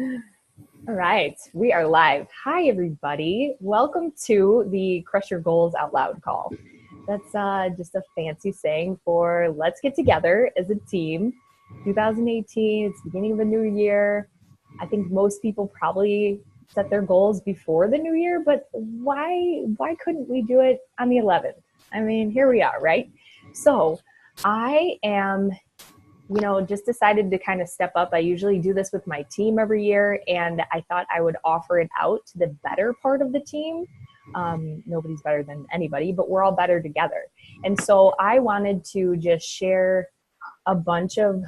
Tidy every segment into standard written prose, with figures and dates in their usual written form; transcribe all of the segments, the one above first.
All right, we are live. Hi, everybody. Welcome to the Crush Your Goals Out Loud call. That's just a fancy saying for let's get together as a team. 2018, it's the beginning of a new year. I think most people probably set their goals before the new year, but why couldn't we do it on the 11th? I mean, here we are, right? So I am just decided to kind of step up. I usually do this with my team every year, and I thought I would offer it out to the better part of the team. Nobody's better than anybody, but we're all better together. And so I wanted to just share a bunch of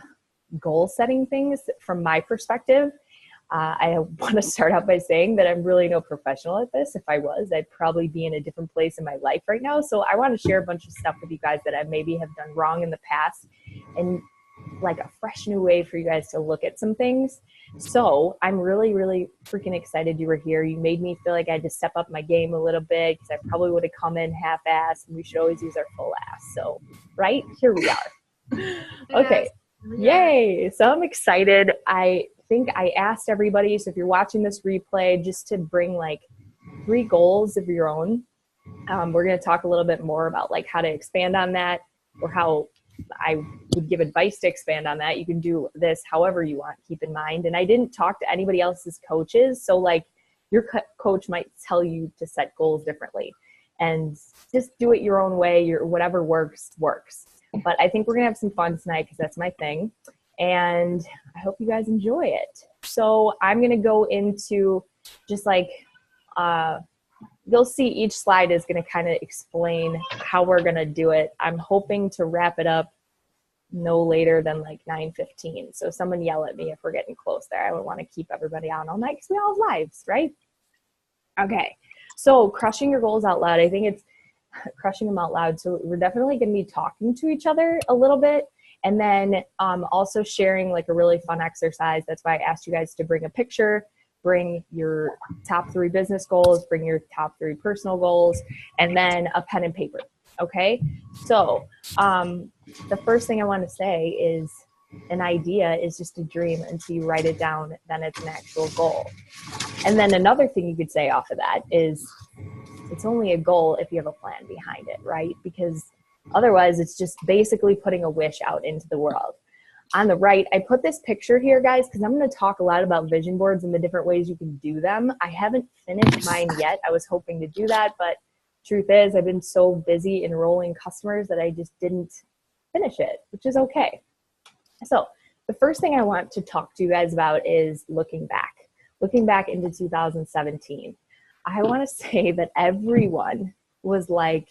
goal setting things from my perspective. I want to start out by saying that I'm really no professional at this. If I was, I'd probably be in a different place in my life right now. So I want to share a bunch of stuff with you guys that I maybe have done wrong in the past, and like a fresh new way for you guys to look at some things. So I'm really, really freaking excited you were here. You made me feel like I had to step up my game a little bit, because I probably would have come in half-assed, and we should always use our full ass. So, right, here we are. Okay, yay. So I'm excited. I think I asked everybody, so if you're watching this replay, just to bring like 3 goals of your own. We're going to talk a little bit more about like how to expand on that, or how I would give advice to expand on that. You can do this however you want, keep in mind. And I didn't talk to anybody else's coaches. So like your coach might tell you to set goals differently, and just do it your own way. Whatever works. But I think we're going to have some fun tonight, because that's my thing. And I hope you guys enjoy it. So I'm going to go into just like, you'll see each slide is going to kind of explain how we're going to do it. I'm hoping to wrap it up no later than like 9:15. So someone yell at me if we're getting close there. I don't want to keep everybody on all night, because we all have lives, right? Okay. So crushing your goals out loud. I think it's crushing them out loud. So we're definitely going to be talking to each other a little bit. And then also sharing like a really fun exercise. That's why I asked you guys to bring a picture, bring your top 3 business goals, bring your top 3 personal goals, and then a pen and paper. Okay. So the first thing I want to say is an idea is just a dream until you write it down, then it's an actual goal. And then another thing you could say off of that is it's only a goal if you have a plan behind it, right? Because otherwise it's just basically putting a wish out into the world. On the right, I put this picture here, guys, because I'm going to talk a lot about vision boards and the different ways you can do them. I haven't finished mine yet. I was hoping to do that, but truth is I've been so busy enrolling customers that I just didn't finish it, which is okay. So the first thing I want to talk to you guys about is looking back into 2017. I want to say that everyone was like,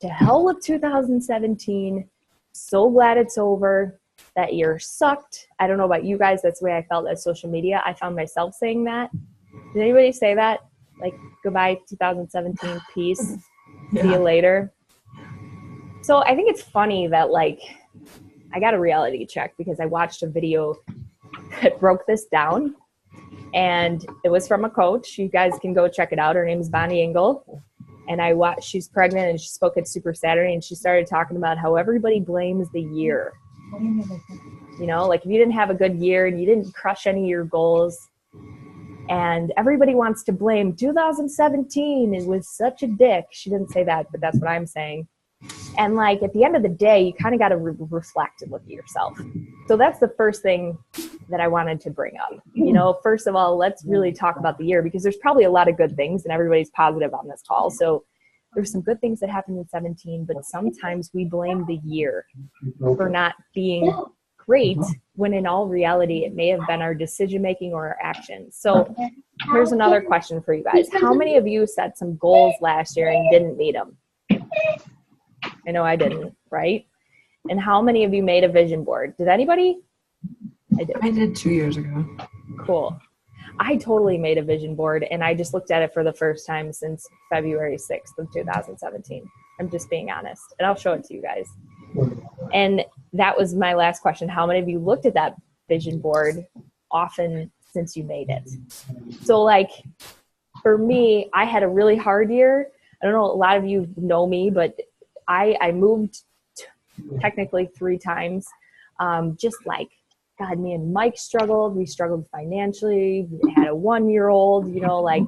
to hell with 2017. So glad it's over. That year sucked. I don't know about you guys. That's the way I felt at social media. I found myself saying that. Did anybody say that? Like, goodbye 2017, peace, see you later. So I think it's funny that like, I got a reality check because I watched a video that broke this down, and it was from a coach. You guys can go check it out. Her name is Bonnie Engel. And I watched, she's pregnant, and she spoke at Super Saturday, and she started talking about how everybody blames the year. You know, like if you didn't have a good year and you didn't crush any of your goals, and everybody wants to blame 2017, it was such a dick. She didn't say that, but that's what I'm saying. And like at the end of the day, you kind of got to reflect and look at yourself. So that's the first thing that I wanted to bring up. You know, first of all, let's really talk about the year, because there's probably a lot of good things, and everybody's positive on this call. So there's some good things that happened in 17, but sometimes we blame the year for not being great, when in all reality, it may have been our decision-making or our actions. So here's another question for you guys. How many of you set some goals last year and didn't meet them? I know I didn't, right? And how many of you made a vision board? Did anybody? I did 2 years ago. Cool. I totally made a vision board, and I just looked at it for the first time since February 6th of 2017. I'm just being honest, and I'll show it to you guys. And that was my last question. How many of you looked at that vision board often since you made it? So like for me, I had a really hard year. I don't know, a lot of you know me, but I moved technically 3 times, just like God, me and Mike struggled. We struggled financially. We had a 1-year-old, you know, like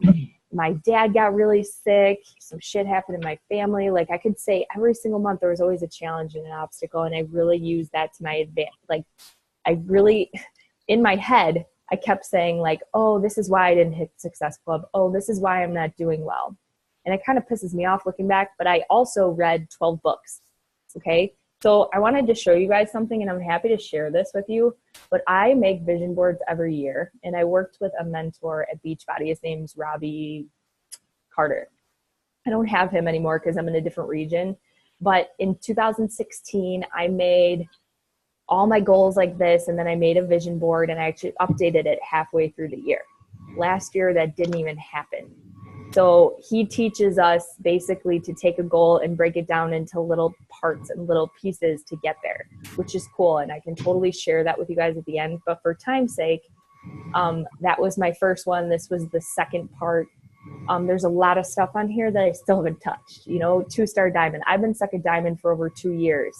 my dad got really sick. Some shit happened in my family. Like I could say every single month there was always a challenge and an obstacle. And I really used that to my advantage. Like I really, in my head, I kept saying like, oh, this is why I didn't hit Success Club. Oh, this is why I'm not doing well. And it kind of pisses me off looking back, but I also read 12 books. Okay. So I wanted to show you guys something, and I'm happy to share this with you, but I make vision boards every year. And I worked with a mentor at Beachbody. His name's Robbie Carter. I don't have him anymore because I'm in a different region. But in 2016, I made all my goals like this, and then I made a vision board, and I actually updated it halfway through the year. Last year, that didn't even happen. So he teaches us basically to take a goal and break it down into little parts and little pieces to get there, which is cool. And I can totally share that with you guys at the end. But for time's sake, that was my first one. This was the second part. There's a lot of stuff on here that I still haven't touched. You know, 2-star diamond. I've been stuck at diamond for over 2 years.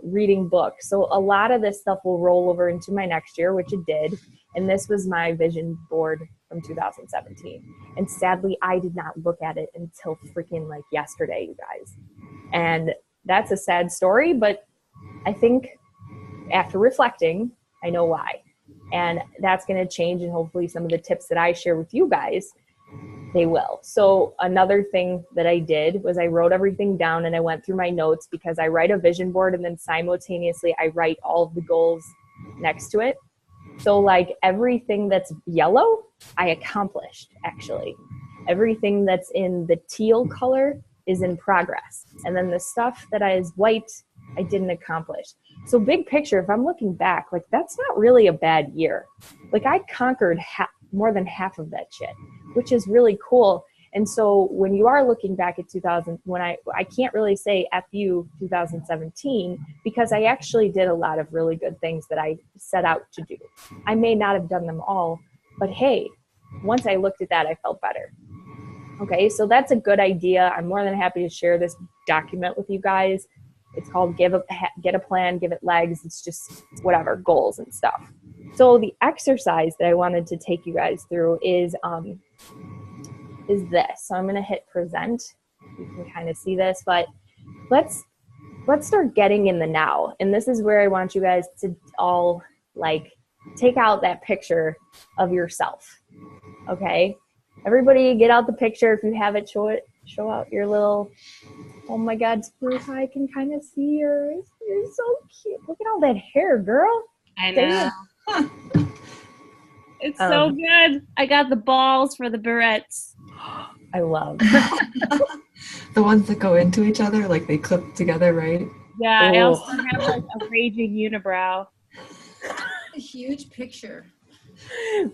Reading books. So a lot of this stuff will roll over into my next year, which it did. And this was my vision board from 2017. And sadly, I did not look at it until freaking like yesterday, you guys. And that's a sad story, but I think after reflecting, I know why. And that's going to change. And hopefully some of the tips that I share with you guys, they will. So another thing that I did was I wrote everything down, and I went through my notes because I write a vision board and then simultaneously I write all of the goals next to it. So like everything that's yellow, I accomplished actually. Everything that's in the teal color is in progress. And then the stuff that is white, I didn't accomplish. So big picture, if I'm looking back, like that's not really a bad year. Like I conquered more than half of that shit, which is really cool. And so when you are looking back at 2000, when I can't really say F you 2017 because I actually did a lot of really good things that I set out to do. I may not have done them all, but hey, once I looked at that, I felt better. Okay, so that's a good idea. I'm more than happy to share this document with you guys. It's called Get a Plan, Give It Legs. It's just whatever, goals and stuff. So the exercise that I wanted to take you guys through is this. So I'm going to hit present. You can kind of see this, but let's start getting in the now. And this is where I want you guys to all like take out that picture of yourself. Okay. Everybody get out the picture. If you have it, show out your little, oh my God, Spruce, I can kind of see yours. You're so cute. Look at all that hair, girl. I know. It's so good. I got the balls for the barrettes. I love the ones that go into each other, like they clip together, right? Yeah, I also have like a raging unibrow. A huge picture.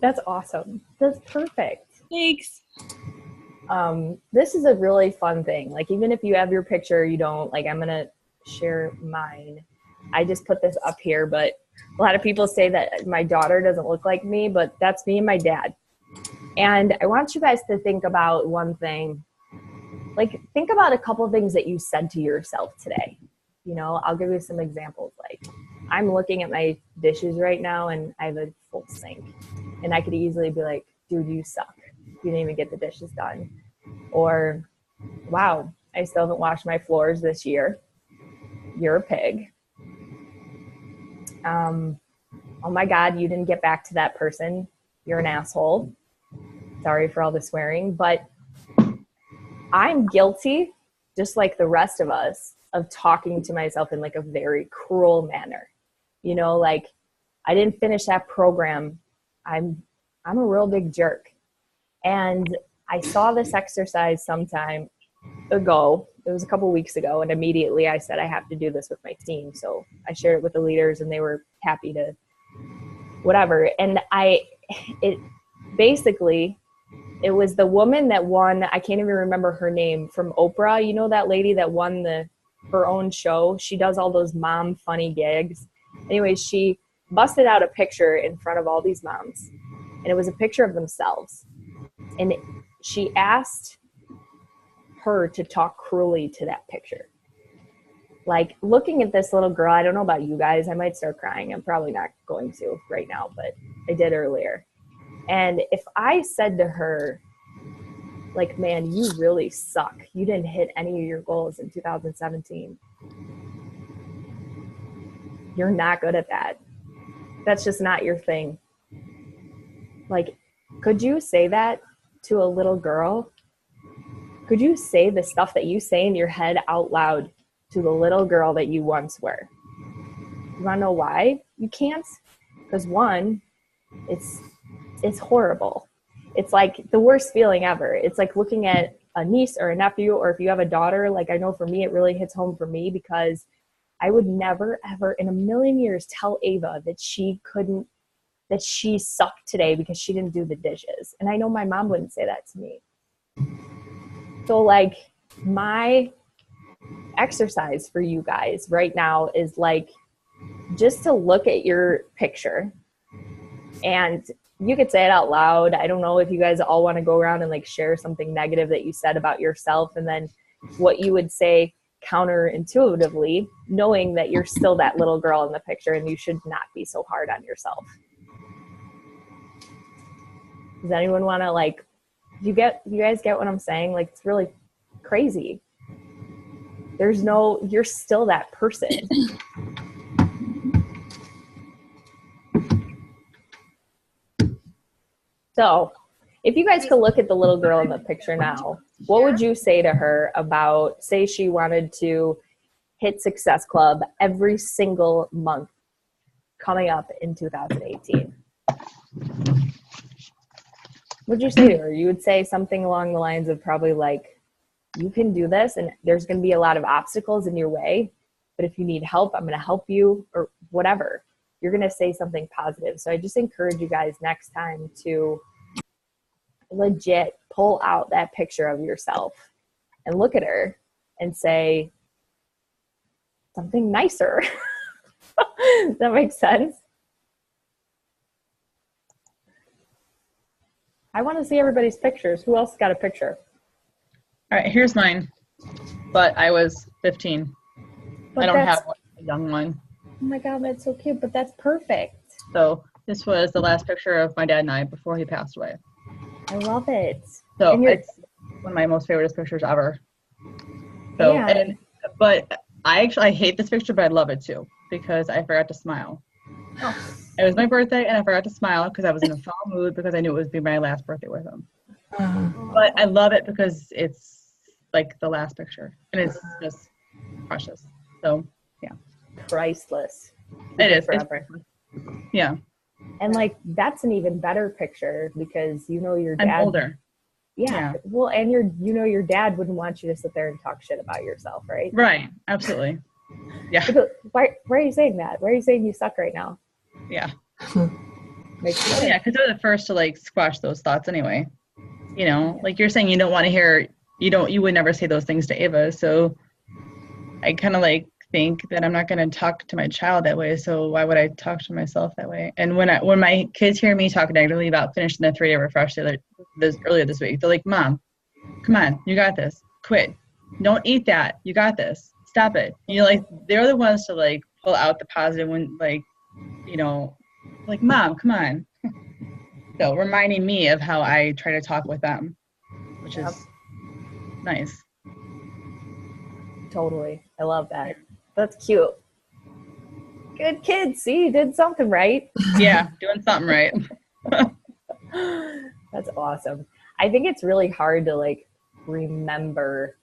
That's awesome. That's perfect. Thanks. This is a really fun thing. Like even if you have your picture, you don't like, I'm going to share mine. I just put this up here, but a lot of people say that my daughter doesn't look like me, but that's me and my dad. And I want you guys to think about one thing. Like think about a couple of things that you said to yourself today. You know, I'll give you some examples. Like I'm looking at my dishes right now and I have a full sink. And I could easily be like, dude, you suck. You didn't even get the dishes done. Or, wow, I still haven't washed my floors this year. You're a pig. Oh my God, you didn't get back to that person. You're an asshole. Sorry for all the swearing, but I'm guilty, just like the rest of us, of talking to myself in like a very cruel manner. You know, like I didn't finish that program. I'm a real big jerk. And I saw this exercise some time ago. It was a couple weeks ago. And immediately I said, I have to do this with my team. So I shared it with the leaders and they were happy to whatever. And it basically, it was the woman that won. I can't even remember her name, from Oprah. You know, that lady that won her own show. She does all those mom funny gigs. Anyways, she busted out a picture in front of all these moms. And it was a picture of themselves. And she asked her to talk cruelly to that picture. like looking at this little girl, I don't know about you guys, I might start crying. I'm probably not going to right now, but I did earlier. And if I said to her, like, man, you really suck. You didn't hit any of your goals in 2017. You're not good at that. That's just not your thing. Like, could you say that to a little girl? Could you say the stuff that you say in your head out loud to the little girl that you once were? You want to know why you can't? Because one, it's horrible. It's like the worst feeling ever. It's like looking at a niece or a nephew, or if you have a daughter, like I know for me, it really hits home for me because I would never, ever in a million years tell Ava that she sucked today because she didn't do the dishes. And I know my mom wouldn't say that to me. So like my exercise for you guys right now is like just to look at your picture, and you could say it out loud. I don't know if you guys all want to go around and like share something negative that you said about yourself, and then what you would say counterintuitively, knowing that you're still that little girl in the picture and you should not be so hard on yourself. Does anyone want to like, you guys get what I'm saying? Like, it's really crazy. You're still that person. So if you guys could look at the little girl in the picture now, what would you say to her about, say she wanted to hit Success Club every single month coming up in 2018? What'd you say to her? You would say something along the lines of probably like, you can do this and there's going to be a lot of obstacles in your way, but if you need help, I'm going to help you, or whatever. You're going to say something positive. So I just encourage you guys next time to legit pull out that picture of yourself and look at her and say something nicer. Does that make sense? I want to see everybody's pictures. Who else got a picture? All right, here's mine. But I was 15. But I don't have a young one. Oh my God, that's so cute, but that's perfect. So this was the last picture of my dad and I before he passed away. I love it. So it's one of my most favorite pictures ever. So, yeah. But I hate this picture, but I love it too because I forgot to smile. Oh. It was my birthday and I forgot to smile because I was in a foul mood because I knew it would be my last birthday with him. But I love it because it's like the last picture and it's just precious. So yeah. Priceless. It is. Forever. Yeah. And like that's an even better picture because you know your dad. I'm older. Yeah. Well, and your dad wouldn't want you to sit there and talk shit about yourself, right? Right. Absolutely. Yeah. Why are you saying that? Why are you saying you suck right now? Yeah. Yeah, because they're the first to like squash those thoughts anyway. You know, like you're saying you don't want to hear, you would never say those things to Ava. So I kind of like think that I'm not going to talk to my child that way. So why would I talk to myself that way? And when my kids hear me talk negatively about finishing the 3-day refresh earlier this week, they're like, Mom, come on, you got this. Quit. Don't eat that. You got this. Stop it. They're the ones to like pull out the positive when like, like, Mom, come on. So reminding me of how I try to talk with them, which is nice. Totally. I love that. That's cute. Good kid. See, you did something right. Yeah, doing something right. That's awesome. I think it's really hard to like remember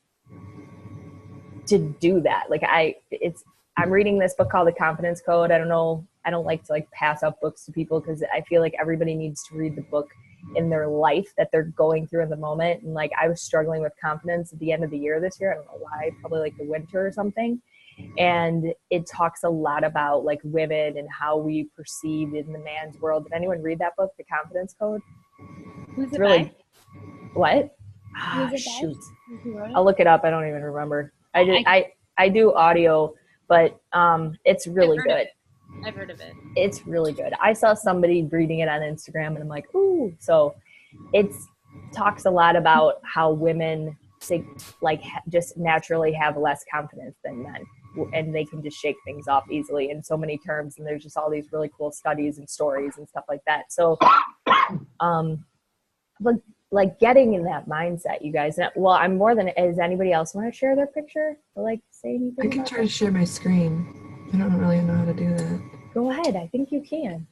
to do that. Like I'm reading this book called The Confidence Code. I don't know. I don't like to like pass up books to people because I feel like everybody needs to read the book in their life that they're going through in the moment. And like I was struggling with confidence at the end of the year this year. I don't know why, probably like the winter or something. And it talks a lot about like women and how we perceive in the man's world. Did anyone read that book, The Confidence Code? Who's it really by? What? Who's it by? Shoot. Who wrote it? I'll look it up. I don't even remember. I do audio, but it's really good. I've heard of it. It's really good. I saw somebody reading it on Instagram and I'm like, ooh. So it talks a lot about how women just naturally have less confidence than men. and they can just shake things off easily in so many terms. And there's just all these really cool studies and stories and stuff like that. So, but like getting in that mindset, you guys. Well, I'm more than. Does anybody else want to share their picture or like say anything? I can try to share my screen. I don't really know how to do that. Go ahead. I think you can.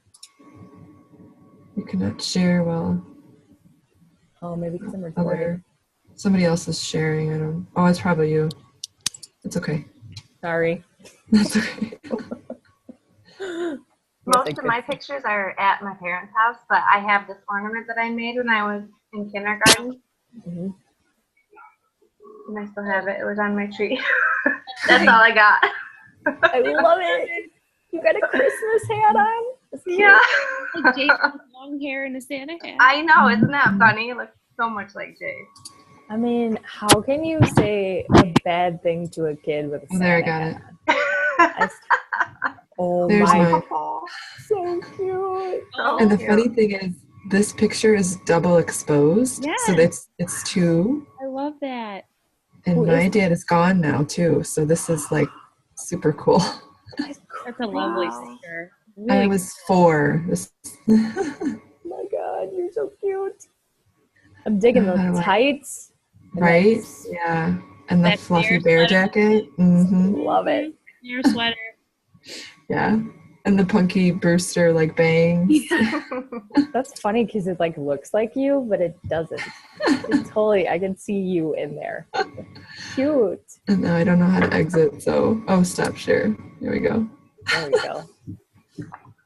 You cannot share while Oh, maybe because I'm recording. Somebody else is sharing. I don't. Oh, it's probably you. It's okay. Sorry. That's okay. Most of my pictures are at my parents' house, but I have this ornament that I made when I was in kindergarten. Mm-hmm. And I still have it. It was on my tree. That's all I got. I love it. You got a Christmas hat on? Yeah. Like Jay with long hair and a Santa hat. I know. Isn't that funny? It looks so much like Jay. I mean, how can you say a bad thing to a kid with a Santa There, I got hat? Oh There's my mine. Oh, so cute. so And the cute. funny thing is, this picture is double exposed. Yes. So it's two. I love that. And Who my is- dad is gone now too. So this is like super cool. That's a lovely Wow. picture. I Really was 4. This Oh my God, you're so cute. I'm digging How do those I- tights. And right? that's- Yeah. And the That fluffy bear bear jacket. Mm-hmm. Love it. your sweater. Yeah. And the Punky Brewster like bangs. That's funny because it like looks like you, but it doesn't. It totally, I can see you in there. Cute. And now I don't know how to exit. So, stop share. Here we go. There we go.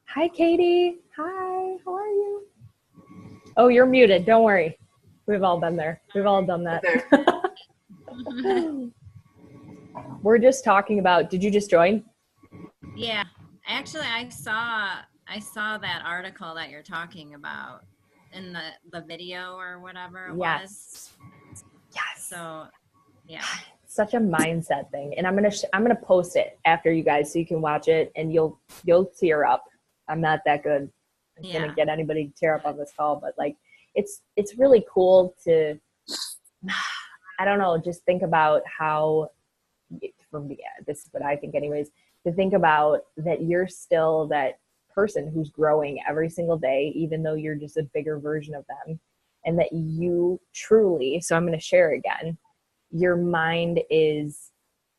Hi, Katie. Hi, how are you? Oh, you're muted. Don't worry. We've all been there. We've all done that. There. We're just talking about, did you just join? Yeah, actually, I saw that article that you're talking about in the video or whatever it was. Yes. Yes. So, yeah. Such a mindset thing, and I'm gonna post it after you guys so you can watch it and you'll tear up. I'm not that good. I'm Yeah. gonna get anybody to tear up on this call, but like it's really cool to, I don't know, just think about how, from the, this is what I think anyways, to think about that you're still that person who's growing every single day, even though you're just a bigger version of them, and that you truly, so I'm going to share again, your mind is,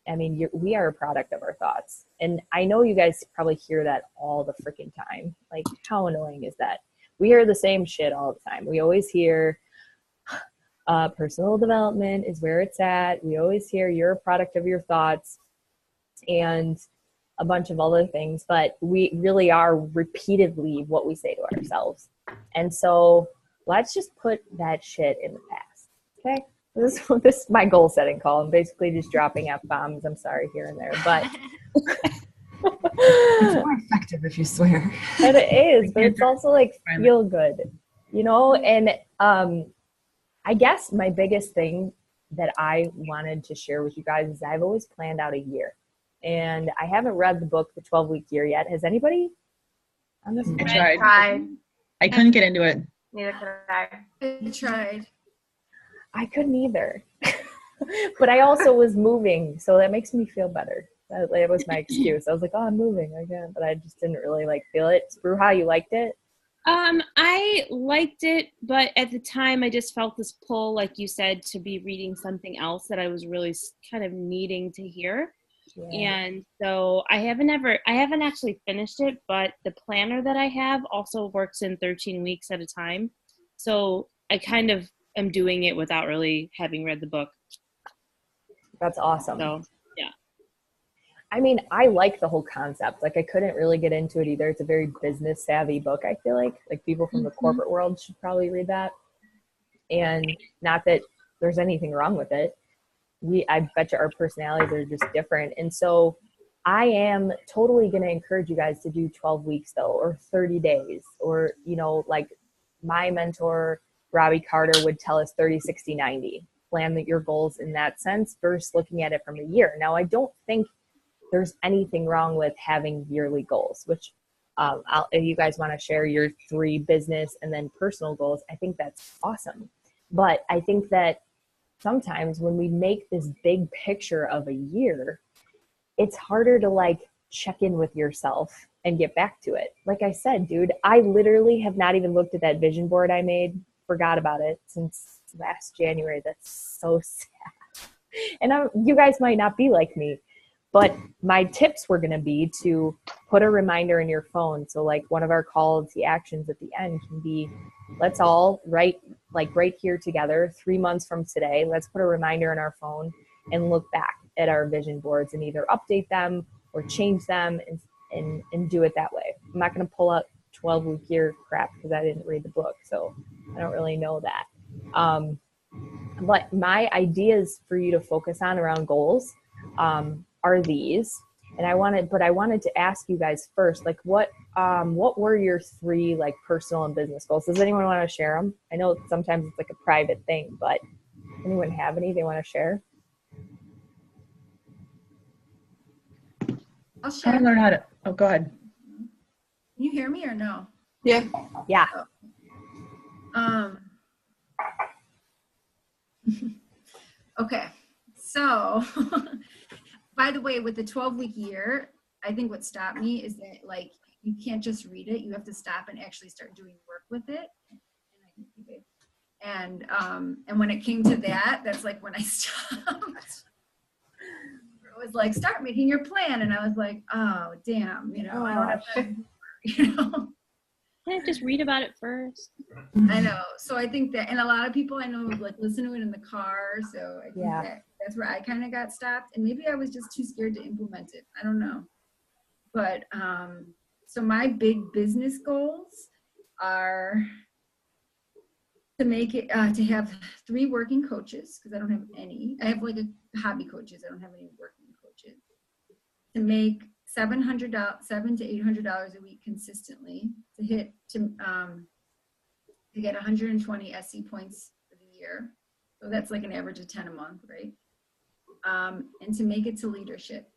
I mean, we are a product of our thoughts. And I know you guys probably hear that all the freaking time. Like, how annoying is that? We hear the same shit all the time. We always hear personal development is where it's at. We always hear you're a product of your thoughts and a bunch of other things, but we really are repeatedly what we say to ourselves. And so let's just put that shit in the past. Okay. This is my goal setting call. I'm basically just dropping F-bombs. I'm sorry here and there, but It's more effective if you swear. and it is, but it's also like feel good, you know? And I guess my biggest thing that I wanted to share with you guys is I've always planned out a year. And I haven't read the book, The 12-Week Year, yet. Has anybody on this? I tried. I couldn't get into it. Neither could I. I tried. I couldn't either. But I also was moving, so that makes me feel better. That was my excuse. I was like, oh, I'm moving again. But I just didn't really like feel it. Spruha, you liked it? I liked it, but at the time I just felt this pull, like you said, to be reading something else that I was really kind of needing to hear. Yeah. And so I haven't actually finished it, but the planner that I have also works in 13 weeks at a time. So I kind of am doing it without really having read the book. That's awesome. So yeah. I mean, I like the whole concept. Like, I couldn't really get into it either. It's a very business savvy book, I feel like. Like, people from the corporate world should probably read that. And not that there's anything wrong with it. I bet you our personalities are just different. And so I am totally going to encourage you guys to do 12 weeks though, or 30 days, or, you know, like my mentor, Robbie Carter, would tell us 30, 60, 90. Plan your goals in that sense versus looking at it from a year. Now, I don't think there's anything wrong with having yearly goals, which if you guys want to share your 3 business and then personal goals, I think that's awesome. But I think that sometimes when we make this big picture of a year, it's harder to like check in with yourself and get back to it. Like I said, dude, I literally have not even looked at that vision board I made, forgot about it since last January. That's so sad. And you guys might not be like me, but my tips were going to be to put a reminder in your phone. So like one of our call to actions at the end can be, let's all write like right here together 3 months from today. Let's put a reminder in our phone and look back at our vision boards and either update them or change them and do it that way. I'm not going to pull up 12-week year crap because I didn't read the book, so I don't really know that. But my ideas for you to focus on around goals are these. And I wanted to ask you guys first, like what were your 3 like personal and business goals? Does anyone want to share them? I know sometimes it's like a private thing, but anyone have any they want to share? I'll I share. don't learn how to. Oh, go ahead. Can you hear me or no? Yeah. Yeah. Okay. So, by the way, with the 12-week year, I think what stopped me is that like you can't just read it. You have to stop and actually start doing work with it. And when it came to that, that's like when I stopped. It was like, start making your plan. And I was like, oh, damn, I don't have to, Can't I just read about it first? I know. So I think that, and a lot of people I know like listen to it in the car. So I think that's where I kind of got stopped. And maybe I was just too scared to implement it. I don't know. But so my big business goals are to make it, to have 3 working coaches, because I don't have any. I have like a hobby coaches. I don't have any working coaches. To make $700 to $800 a week consistently, to get 120 SC points for the year. So that's like an average of 10 a month, right? And to make it to leadership.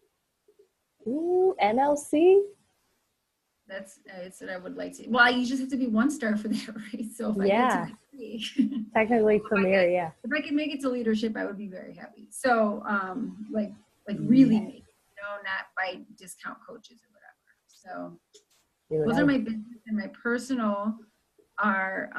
Ooh, NLC. That's what I would like to. Well, you just have to be 1-star for that, right? So if I get to be 3, Technically premier, yeah. If I could make it to leadership, I would be very happy. So like really make it, not by discount coaches or whatever. So those are my business, and my personal are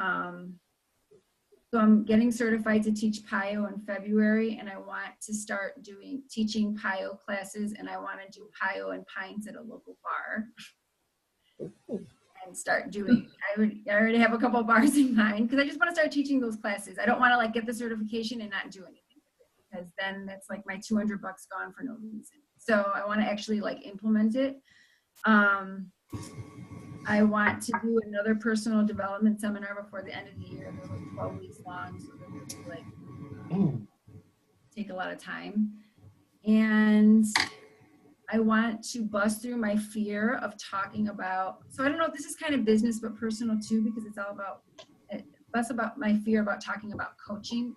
so I'm getting certified to teach PIO in February, and I want to start teaching PIO classes, and I want to do PIO and pints at a local bar. And start doing, I already have a couple of bars in mind, because I just want to start teaching those classes. I don't want to like get the certification and not do anything with it, because then that's like my $200 gone for no reason. So I want to actually like implement it. I want to do another personal development seminar before the end of the year. They're like 12 weeks long, so they're really like take a lot of time. And I want to bust through my fear of talking about, so I don't know if this is kind of business, but personal too, because it's all about, less about my fear about talking about coaching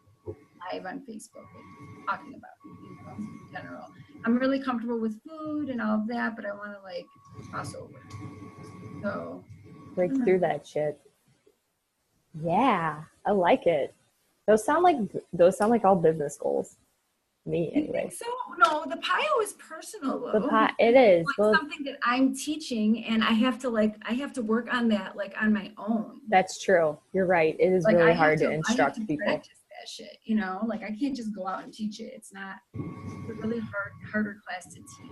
live on Facebook, like talking about, in general. I'm really comfortable with food and all of that, but I want to like cross over. So break through that shit. Yeah, I like it. Those sound like all business goals. Me anyway. So no, the PIO is personal though. It is like something that I'm teaching, and I have to work on that like on my own. That's true. You're right. It is like, really hard to instruct people. Practice that shit, like I can't just go out and teach it. It's a really harder class to teach.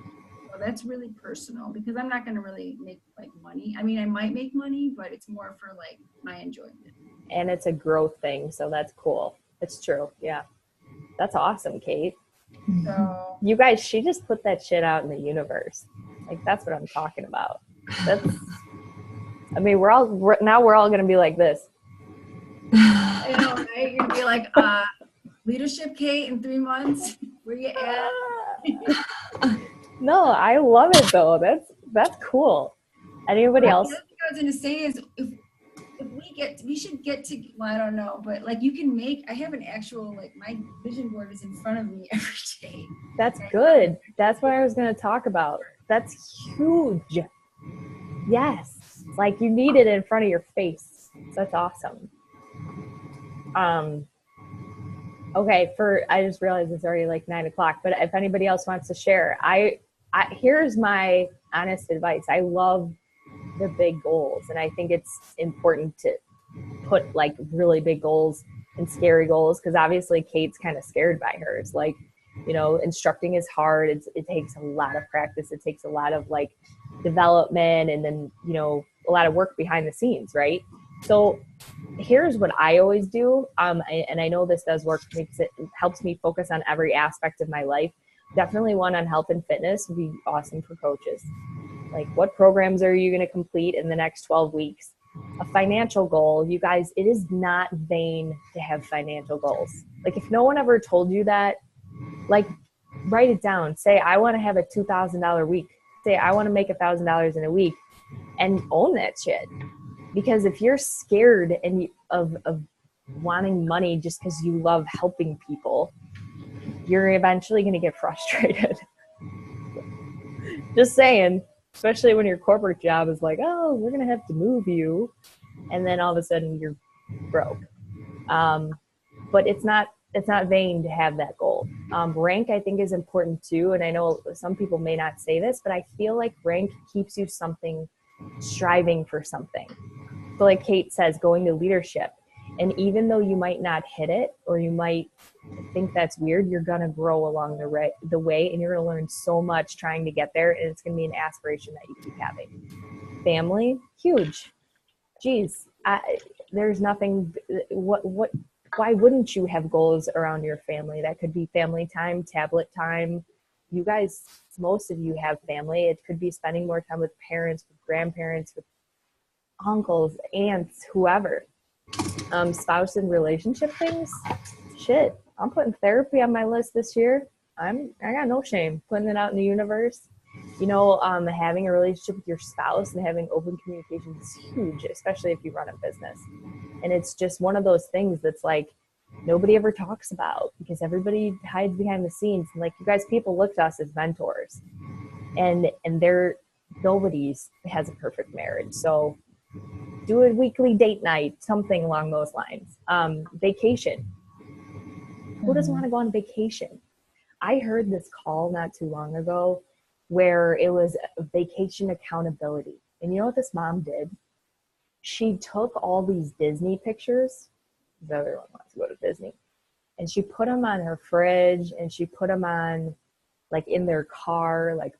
So that's really personal, because I'm not going to really make like money. I mean, I might make money, but it's more for like my enjoyment. And it's a growth thing, so that's cool. It's true. Yeah. That's awesome, Kate. So you guys, she just put that shit out in the universe. Like, that's what I'm talking about. I mean, we're all going to be like this. I know, right? You're going to be like, leadership, Kate, in 3 months. Where you at? No, I love it though. That's cool. Anybody else? The other thing I was going to say is we should get to, well, I don't know, but like you can I have an actual, like my vision board is in front of me every day. That's good. That's what I was going to talk about. That's huge. Yes. Like you need it in front of your face. That's awesome. Okay. I just realized it's already like 9:00, but if anybody else wants to share, here's my honest advice. I love the big goals, and I think it's important to put like really big goals and scary goals, because obviously Kate's kind of scared by hers. Like, you know, instructing is hard. It takes a lot of practice. It takes a lot of like development, and then, you know, a lot of work behind the scenes, right? So here's what I always do. And I know this does work for me because it helps me focus on every aspect of my life. Definitely one on health and fitness would be awesome for coaches. Like, what programs are you going to complete in the next 12 weeks? A financial goal, you guys, it is not vain to have financial goals. Like, if no one ever told you that, like, write it down. Say, I want to have a $2,000 week. Say, I want to make $1,000 in a week, and own that shit. Because if you're scared and of wanting money just because you love helping people, you're eventually going to get frustrated. Just saying, especially when your corporate job is like, oh, we're going to have to move you. And then all of a sudden you're broke. But it's not vain to have that goal. Rank, I think, is important too. And I know some people may not say this, but I feel like rank keeps you striving for something. So like Kate says, going to leadership. And even though you might not hit it, or you might think that's weird, you're going to grow along the way, and you're going to learn so much trying to get there. And it's going to be an aspiration that you keep having. Family, huge. Geez, there's nothing, why wouldn't you have goals around your family? That could be family time, tablet time. You guys, most of you have family. It could be spending more time with parents, with grandparents, with uncles, aunts, whoever. Spouse and relationship things, shit. I'm putting therapy on my list this year. I got no shame putting it out in the universe. You know, having a relationship with your spouse and having open communication is huge, especially if you run a business. And it's just one of those things that's like nobody ever talks about, because everybody hides behind the scenes. And like, you guys, people look to us as mentors, and nobody's has a perfect marriage. So do a weekly date night, something along those lines. Vacation. Who doesn't want to go on vacation? I heard this call not too long ago where it was vacation accountability. And you know what this mom did? She took all these Disney pictures, because everyone wants to go to Disney, and she put them on her fridge, and she put them on like in their car, like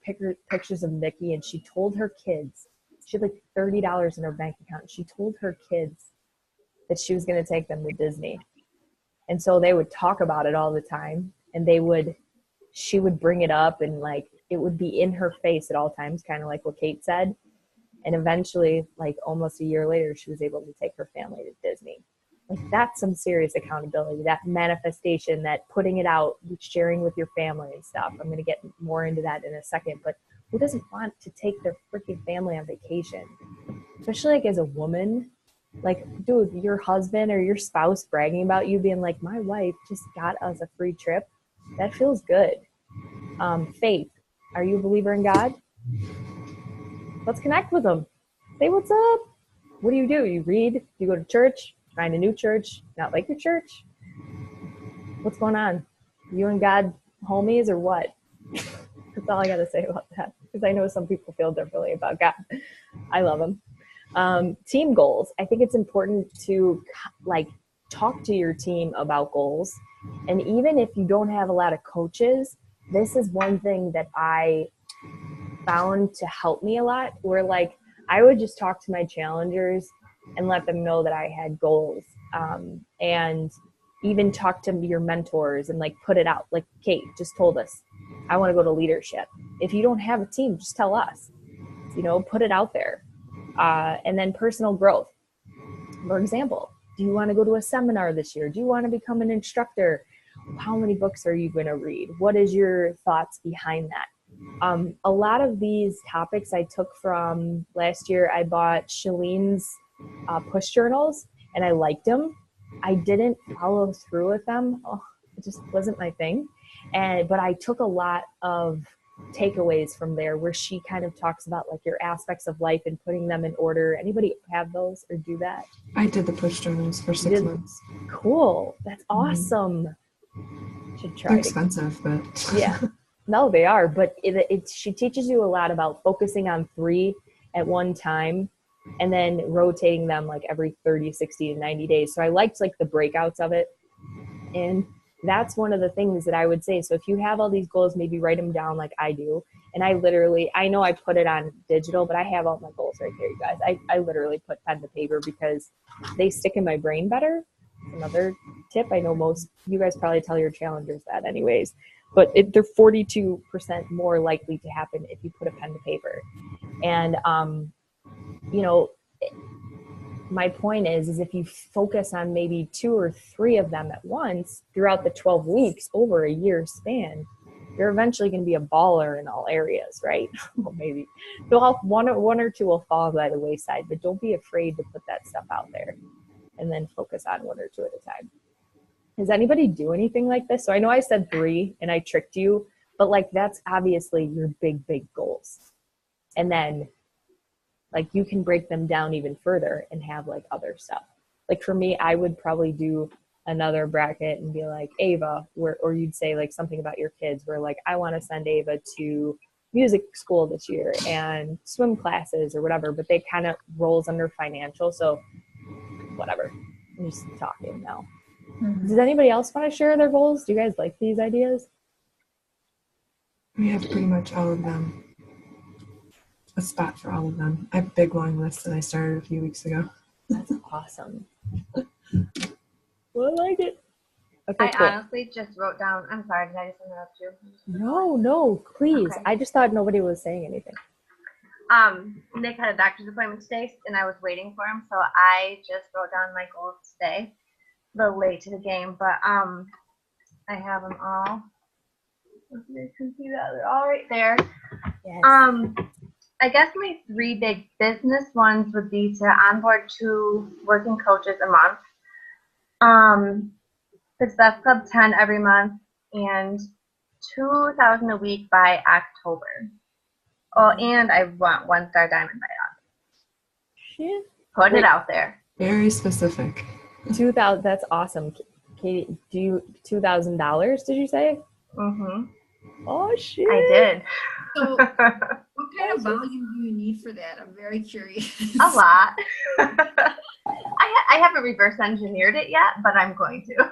pictures of Mickey. And she told her kids, she had like $30 in her bank account. She told her kids that she was going to take them to Disney. And so they would talk about it all the time, and she would bring it up, and like, it would be in her face at all times, kind of like what Kate said. And eventually, like almost a year later, she was able to take her family to Disney. Like, that's some serious accountability, that manifestation, that putting it out, sharing with your family and stuff. I'm going to get more into that in a second, but who doesn't want to take their freaking family on vacation? Especially like as a woman, like, dude, your husband or your spouse bragging about you, being like, my wife just got us a free trip. That feels good. Faith, are you a believer in God? Let's connect with them. Say what's up. What do? You read? Do you go to church? Find a new church? Not like your church? What's going on? You and God homies or what? That's all I got to say about that, because I know some people feel differently about God. I love him. Team goals. I think it's important to like talk to your team about goals. And even if you don't have a lot of coaches, this is one thing that I found to help me a lot, where like I would just talk to my challengers and let them know that I had goals, and even talk to your mentors and like put it out. Like Kate just told us, I want to go to leadership. If you don't have a team, just tell us, you know, put it out there. And then personal growth. For example, do you want to go to a seminar this year? Do you want to become an instructor? How many books are you going to read? What is your thoughts behind that? A lot of these topics I took from last year. I bought Shalene's push journals, and I liked them. I didn't follow through with them. It just wasn't my thing. But I took a lot of takeaways from there, where she kind of talks about like your aspects of life and putting them in order. Anybody have those or do that? I did the push journals for 6 months. Cool. That's awesome. Should try. They're expensive, but yeah. No, they are, but she teaches you a lot about focusing on 3 at one time and then rotating them like every 30, 60 to 90 days. So I liked like the breakouts of it. And that's one of the things that I would say. So if you have all these goals, maybe write them down like I do. And I know I put it on digital, but I have all my goals right here, you guys. I literally put pen to paper because they stick in my brain better. Another tip. I know most, you guys probably tell your challengers that anyways, but they're 42% more likely to happen if you put a pen to paper. And, you know, my point is if you focus on maybe 2 or 3 of them at once throughout the 12 weeks over a year span, you're eventually going to be a baller in all areas, right? Well, maybe one or two will fall by the wayside, but don't be afraid to put that stuff out there and then focus on 1 or 2 at a time. Does anybody do anything like this? So I know I said 3 and I tricked you, but like that's obviously your big goals. And then like you can break them down even further and have like other stuff. Like for me, I would probably do another bracket and be like, Ava, or you'd say like something about your kids where like, I want to send Ava to music school this year and swim classes or whatever, but they kind of rolls under financial. So whatever, I'm just talking now. Mm-hmm. Does anybody else want to share their goals? Do you guys like these ideas? We have pretty much all of them. A spot for all of them. I have a big long list that I started a few weeks ago. That's awesome. Well, I like it. Okay, I honestly just wrote down, I'm sorry, did I just interrupt you? No, please. Okay. I just thought nobody was saying anything. Nick had a doctor's appointment today, and I was waiting for him, so I just wrote down my goals today. A little late to the game, but I have them all. You can see that they're all right there. Yes. I guess my 3 big business ones would be to onboard 2 working coaches a month, Success Club 10 every month, and 2,000 a week by October. Oh, and I want 1-star diamond by August. Shit. Put it out there. Very specific. 2,000. That's awesome, Katie. Do you $2,000? Did you say? Mm-hmm. Oh shit! I did. So, what kind of volume do you need for that? I'm very curious. A lot. I haven't reverse engineered it yet, but I'm going to.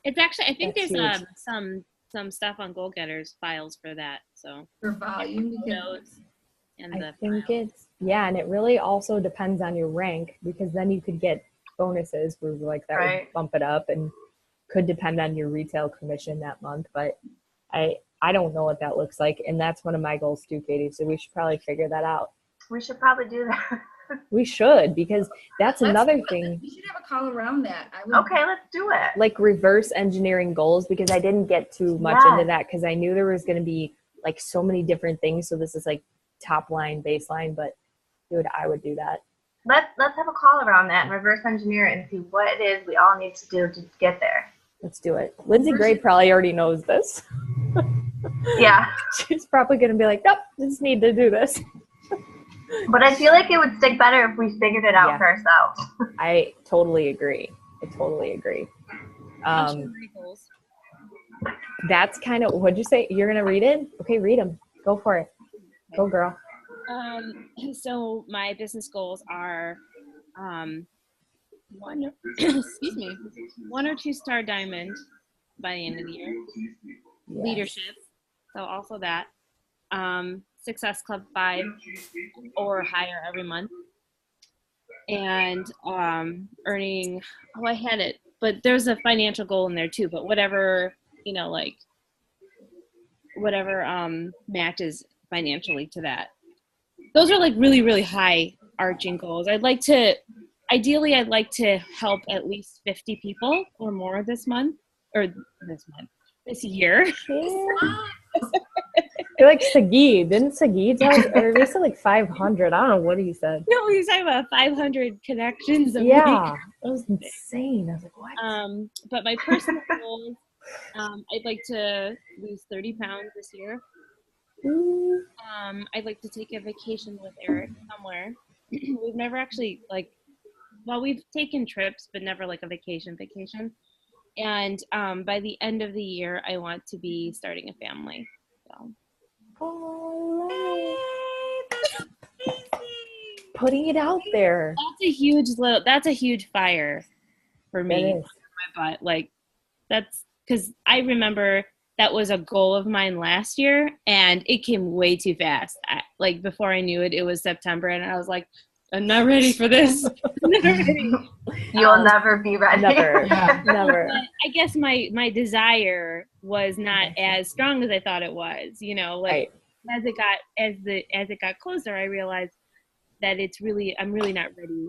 It's actually, I think That's there's huge. some stuff on Goal Getters files for that. So for volume, and I think it's and it really also depends on your rank because then you could get bonuses where like that would bump it up and could depend on your retail commission that month, but I don't know what that looks like, and that's one of my goals too, Katie, so we should probably figure that out. We should probably do that. We should, because that's another thing. We should have a call around that. Okay, let's do it. Like reverse engineering goals, because I didn't get too much into that because I knew there was going to be like so many different things, so this is like top line, baseline, but dude, I would do that. Let's have a call around that and reverse engineer it and see what it is we all need to do to get there. Let's do it. Lindsay Gray probably already knows this. Yeah. She's probably going to be like, nope, just need to do this. But I feel like it would stick better if we figured it out for ourselves. I totally agree. That's kind of, what'd you say? You're going to read it? Okay, read them. Go for it. Go, girl. So my business goals are one or 2-star diamond by the end of the year. Yes. Leadership, so also that. Success Club 5 or higher every month. And earning, I had it, but there's a financial goal in there too, but whatever, like whatever matches financially to that. Those are like really, really high arching goals. I'd like to help at least 50 people or more this year. You're like Sagi. Didn't Sagi tell us? Or they said like 500. I don't know what he said. No, he was talking about 500 connections. That was insane. I was like, what? But my personal goals, I'd like to lose 30 pounds this year. I'd like to take a vacation with Eric somewhere. We've never actually we've taken trips, but never like a vacation. And by the end of the year, I want to be starting a family. So. All right. Yay, that's amazing. Putting it out there. That's a huge fire for me. It is. My butt. Like, that's because I remember that was a goal of mine last year, and it came way too fast. Like, before I knew it, it was September, and I was like, I'm not ready for this. I'm not ready. You'll never be ready. Never. Yeah. Never. But I guess my desire was not as strong as I thought it was. You know, like Right. as it got closer, I realized that I'm really not ready.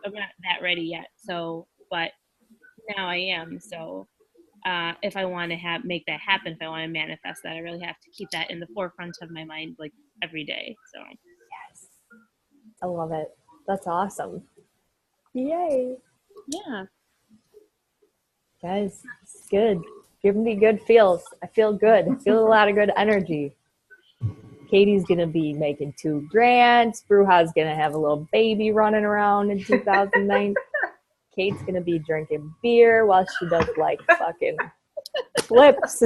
I'm not that ready yet. So, but now I am. So, if I want to make that happen, if I want to manifest that, I really have to keep that in the forefront of my mind, like every day. So, Yes. I love it. That's awesome. Yay. yeah. Guys, it's good. Giving me good feels. I feel good. I feel a lot of good energy. Katie's going to be making $2,000. Bruja's going to have a little baby running around in 2009. Kate's going to be drinking beer while she does like fucking flips.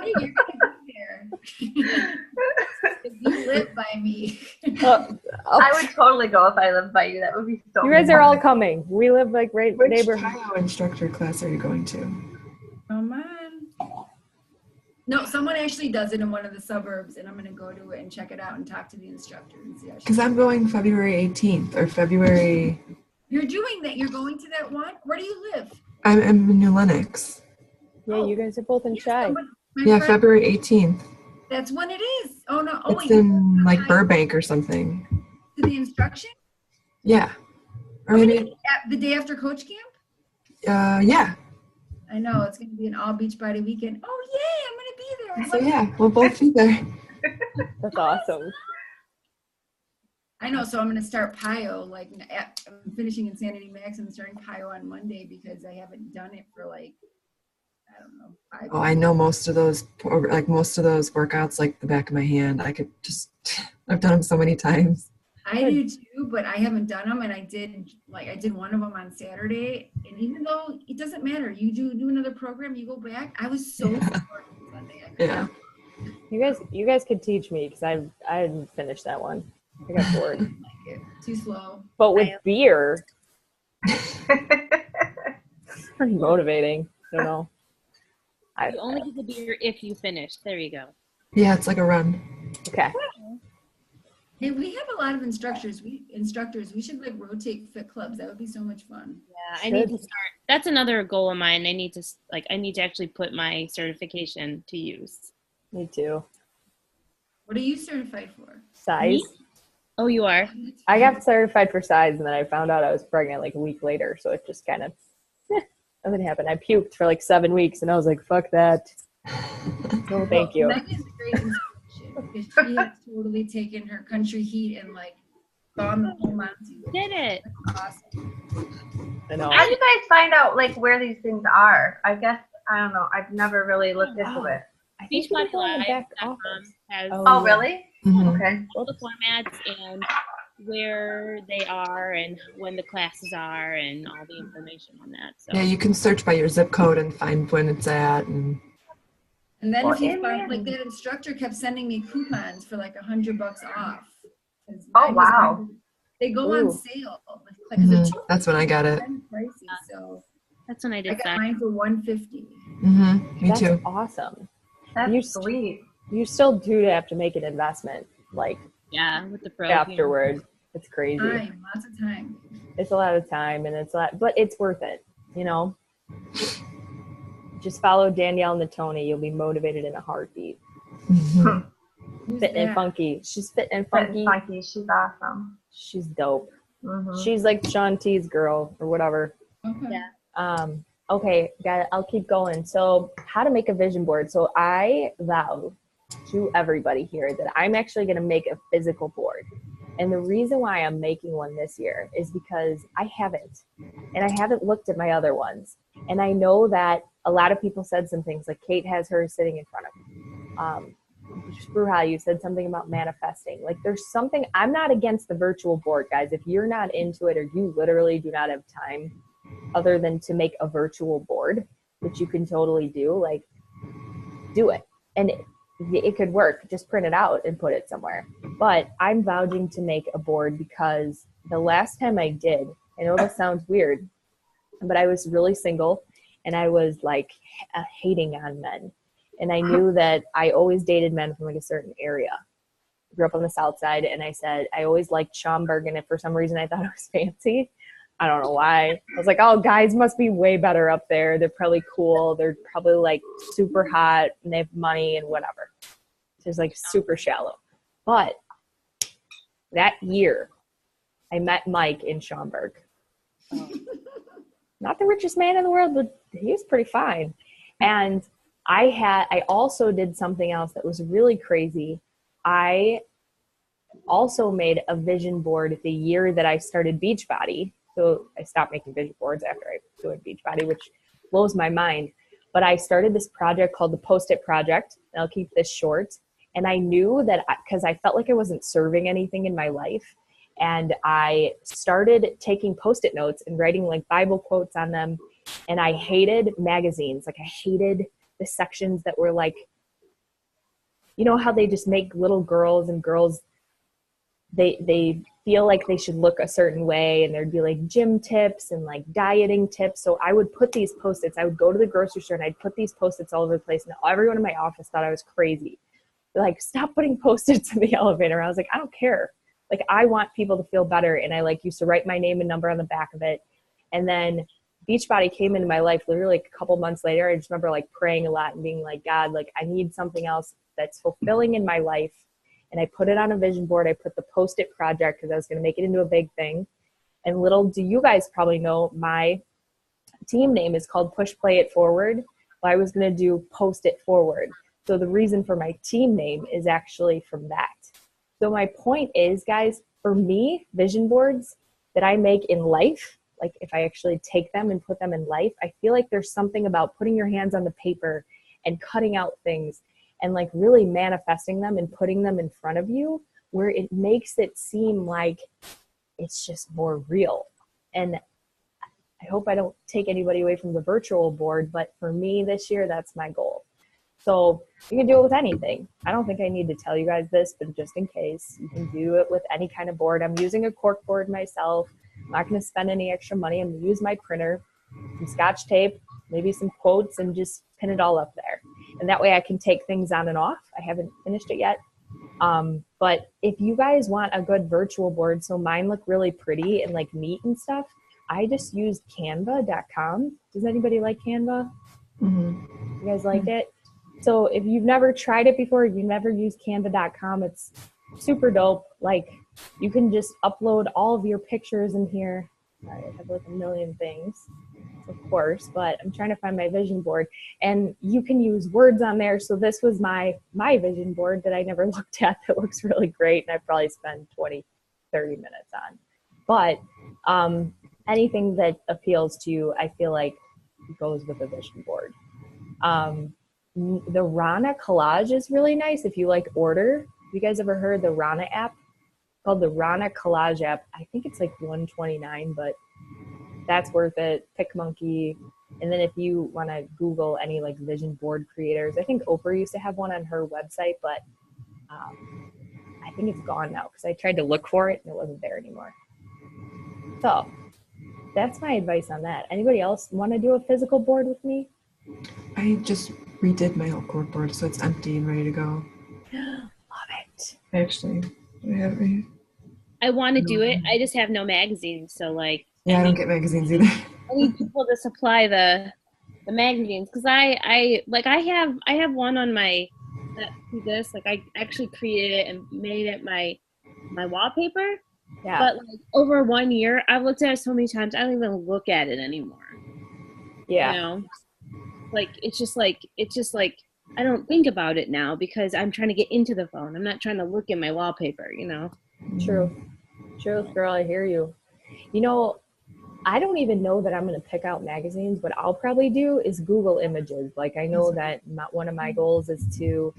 Hey, you're gonna be there. If you live by me. I would totally go if I lived by you. That would be so You guys are fun. all coming. We live like right Which neighborhood. PIO instructor class are you going to? Come on. No, someone actually does it in one of the suburbs, and I'm going to go to it and check it out and talk to the instructor and see how she. Because I'm going February 18th or February. You're doing that. You're going to that one. Where do you live? I'm in New Lenox. Yeah, you guys are both in Yes, Shy. someone- my Yeah, friend- February 18th. That's when it is. Oh no! Oh It's wait, in like Burbank or something. to the instruction. Yeah. Or Okay, maybe. the day after coach camp. Yeah. I know it's going to be an all beach party weekend. Oh yay! I'm going to be there. So yeah, we'll both be there. That's awesome. I know. So I'm going to start PIO. Like I'm finishing Insanity Max and starting PIO on Monday because I haven't done it for like I don't know 5 Oh, I know most of those workouts like the back of my hand. I've done them so many times. I do too, but I haven't done them, and I did one of them on Saturday. And even though it doesn't matter, you do another program, you go back. I was so sore on Sunday. Yeah. You guys could teach me because I didn't finish that one. I got bored. Like it. Too slow. But with beer, it's pretty motivating. I don't know. You only get the beer if you finish. There you go. Yeah, it's like a run. Okay. Hey, we have a lot of instructors. We should like rotate fit clubs. That would be so much fun. Yeah, I need to start. That's another goal of mine. I need to actually put my certification to use. Me too. What are you certified for? Size. Me? Oh, you are? I got certified for size, and then I found out I was pregnant like a week later. So it just kind of nothing happened. I puked for like 7 weeks, and I was like, "Fuck that." No, thank you. Megan's a great inspiration because she has totally taken her country heat and like gone the whole Monty. Did it? That's awesome. I know. How do you guys find out like where these things are? I guess I don't know. I've never really looked into it. I think you can go in the back Beachbodylive.com office. has Oh, really? Mhm. Okay. all the formats and where they are and when the classes are and all the information on that. So Yeah, you can search by your zip code and find when it's at. And And then Well, if you in find there- like that instructor kept sending me coupons for like $100 off. 'Cause Oh, mine was- wow. They go Ooh. on sale. Like, 'cause they're Mhm. That's when I got it. pricey, so that's when I I did got that. mine for $150. Me That's too. awesome. That's You- sweet. You still do have to make an investment, like Yeah, with the program. afterward. It's crazy. Time, lots of time. It's a lot of time, and it's a lot, but it's worth it. You know. Just follow Danielle and the Tony. You'll be motivated in a heartbeat. Mhm. Who's Fit and that? funky. She's fit and Fit funky. and funky. She's awesome. She's dope. Mhm. She's like Sean T's girl or whatever. Okay. Yeah. Okay, got it. I'll keep going. So, how to make a vision board. So, I vow to everybody here that I'm actually going to make a physical board. And the reason why I'm making one this year is because I haven't. And I haven't looked at my other ones. And I know that a lot of people said some things, like Kate has hers sitting in front of me. Bruja, you said something about manifesting. Like, there's something, I'm not against the virtual board, guys. If you're not into it or you literally do not have time other than to make a virtual board, which you can totally do. Like, do it. And it could work. Just print it out and put it somewhere. But I'm vouching to make a board because the last time I did, I know this sounds weird, but I was really single and I was like hating on men. And I knew that I always dated men from like a certain area. I grew up on the South Side, and I said I always liked Schaumburg, and if for some reason I thought it was fancy, I don't know why. I was like, oh, guys must be way better up there. They're probably cool. They're probably like super hot and they have money and whatever. So it's like super shallow. But that year, I met Mike in Schaumburg. Not the richest man in the world, but he was pretty fine. And I also did something else that was really crazy. I also made a vision board the year that I started Beachbody. So I stopped making vision boards after I joined Beachbody, which blows my mind. But I started this project called the Post-it Project, and I'll keep this short. And I knew that because I felt like I wasn't serving anything in my life, and I started taking Post-it notes and writing like Bible quotes on them. And I hated magazines. Like I hated the sections that were like, you know how they just make little girls and girls, they feel like they should look a certain way, and there'd be like gym tips and like dieting tips. So I would put these Post-its, I would go to the grocery store and I'd put these Post-its all over the place, and everyone in my office thought I was crazy. They're like, stop putting Post-its in the elevator. I was like, I don't care. Like, I want people to feel better. And I like used to write my name and number on the back of it. And then Beachbody came into my life literally like a couple months later. I just remember like praying a lot and being like, God, like I need something else that's fulfilling in my life. And I put it on a vision board. I put the Post-it Project because I was going to make it into a big thing. And little do you guys probably know, my team name is called Push Play It Forward. Well, I was going to do Post It Forward. So the reason for my team name is actually from that. So my point is, guys, for me, vision boards that I make in life, like if I actually take them and put them in life, I feel like there's something about putting your hands on the paper and cutting out things and like really manifesting them and putting them in front of you where it makes it seem like it's just more real. And I hope I don't take anybody away from the virtual board, but for me this year, that's my goal. So you can do it with anything. I don't think I need to tell you guys this, but just in case, you can do it with any kind of board. I'm using a cork board myself. I'm not going to spend any extra money. I'm going to use my printer, some Scotch tape, maybe some quotes, and just pin it all up there. And that way I can take things on and off. I haven't finished it yet. But if you guys want a good virtual board, so mine look really pretty and like neat and stuff, I just used canva.com. Does anybody like Canva? Mm-hmm. You guys like it? So if you've never tried it before, you've never used canva.com, it's super dope. Like you can just upload all of your pictures in here. Sorry, I have like a million things, of course, but I'm trying to find my vision board, and you can use words on there. So this was my vision board that I never looked at that looks really great, and I probably spend 20, 30 minutes on. But anything that appeals to you, I feel like goes with a vision board. The Rana collage is really nice if you like order. Have you guys ever heard the Rana app? It's called the Rana collage app. I think it's like $129, but that's worth it. PicMonkey. And then if you want to Google any like vision board creators, I think Oprah used to have one on her website, but I think it's gone now because I tried to look for it and it wasn't there anymore. So that's my advice on that. Anybody else want to do a physical board with me? I just redid my whole cork board, so it's empty and ready to go. Love it. Actually, I have it right here. I want to do it. I just have no magazines, so like. Yeah, I don't get magazines either. I need people to supply the magazines because I have one on my this like I actually created it and made it my wallpaper. Yeah. But like over 1 year, I've looked at it so many times I don't even look at it anymore. Yeah. You know, like it's just like I don't think about it now because I'm trying to get into the phone. I'm not trying to look at my wallpaper. You know. Truth, girl. I hear you. You know, I don't even know that I'm going to pick out magazines. What I'll probably do is Google images. Like I know that one of my goals is to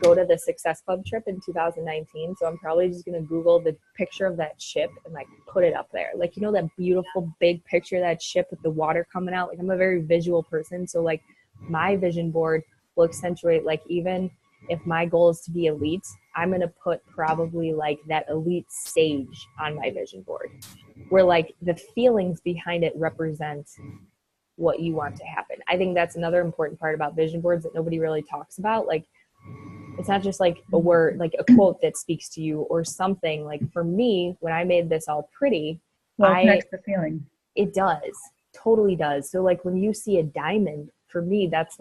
go to the Success Club trip in 2019. So I'm probably just going to Google the picture of that ship and like put it up there. Like, you know, that beautiful big picture of that ship with the water coming out. Like, I'm a very visual person. So like my vision board will accentuate, like, even if my goal is to be elite, I'm going to put probably like that elite stage on my vision board where like the feelings behind it represent what you want to happen. I think that's another important part about vision boards that nobody really talks about. Like, it's not just like a word, like a quote that speaks to you or something. Like for me, when I made this all pretty, Well, it connects the feeling. It does, totally does. So like when you see a diamond, for me, that's